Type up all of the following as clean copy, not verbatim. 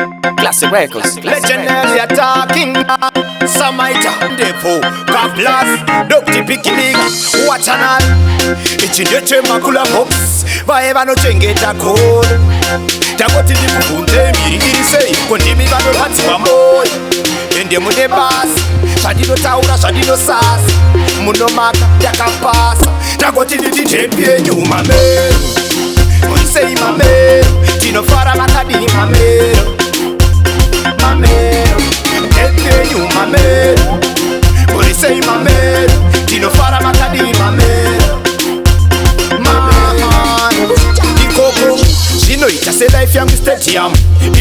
Classic Records. Legendary attacking. Samaita, Depo, Kaplas, Dr. Picnic, Wachana. Ichinjeche makula box. Vaeva no chengeta code. Takoti di kufunde miri say. Kondimi vano pati wa moy. Ende mune bas. Shadino taura, shadino sas. Muno maka, yakapasa. Takoti di DJ nyuma me. Say mame. Tino fara makadi mame. Mamero, ete you mamero. Bori say mamero, Tino fara makadi mamero. Mama, Ikoko, Shino itase life yangu stadium.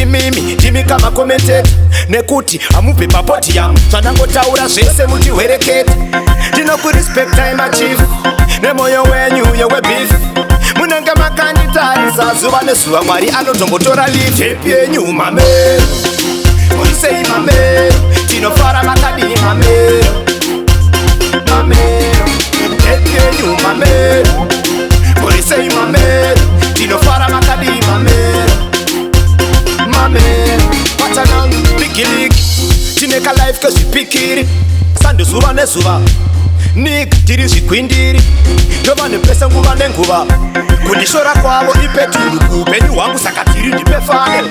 Imimi, Jimmy kama commented. Nekuti, amupe papoti yam. Chanango taura shese muti werekete. Tino ku respect time achieve. Nemo yo wenyu yo we beef. Munanga makani tari sazuba nesuwa mwari anotombotora leaf. Epie nyu mamero. Say mamero, Tino fara makadi mamero. Mamero, ete you mamero. Bori say mamero, Tino fara makadi mamero. Mamero, Pachanang, Pikilik. Chineka life cause you pikiri. Sandu suva nesuva. Nick, tiri shikwindiri. Jova ne pesa nguva nenguva. Kundishora kwavo ipetulu kupenyu wangu sakatiri ndipe funnel.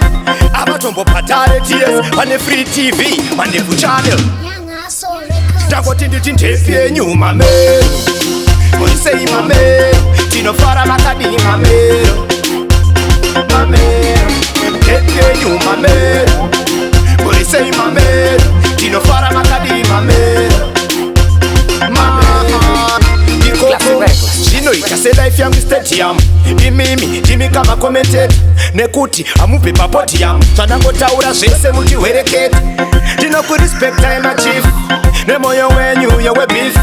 Abatombo patare TS, pane free TV, manevu channel. Takoti nditi ndefye nyuma mero. Moisei mamero, Tino fara makadi mamero. Mamero, ndefye nyuma mero. Moisei mamero, Tino fara makadi mamero. Mama, Ikoko, Shino itase life yangu stadium. Imimi, Jimmy kama commented. Nekuti, amupe papoti yam. Chanango taura shese muti werekete. Tino ku respect time achieve. Nemo yo wenyu yo we beef.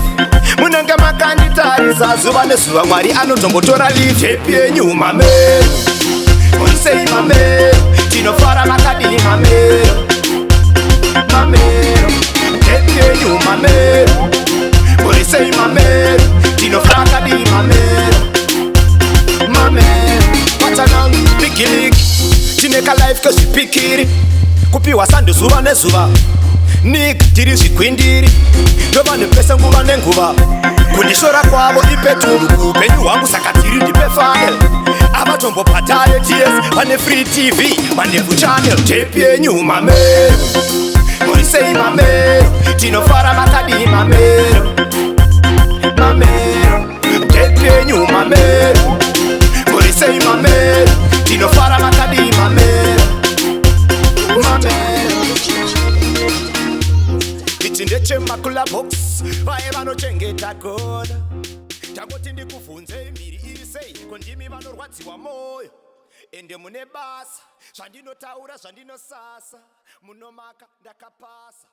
Munanga makandi tari sazuba nesuwa mwari anotombotora leaf. Epie nyu mamero. Say mamero, Tino fara makadi mamero. Mamero, epie nyu mamero. Bori say mamero, Tino fara makadi mamero. Mamero, Pachanang, Pikilik. Chineka life cause you pikiri. Kupiwa sandu suva nesuva. Nick, tiri shikwindiri. Jova ne pesa nguva nenguva. Kundishora kwavo ipetulu kupenyu wangu sakatiri ndipe funnel. Abatombo patare TS, pane free TV, manevu channel. Tepie nyu mamero. Moisei mamero, Tino fara makadi mamero. Mamero, tepie nyu mamero. Moisei mamero, Tino fara makadi mamero. Mamero, Ichindeche makula box. Vaeva no chengeta koda. Takoti ndikufunze miri irisei. Kondimi vanorwadziwa moyo. Ende mune basa. Zvandino taura zvandino sasa. Munomaka ndakapasa.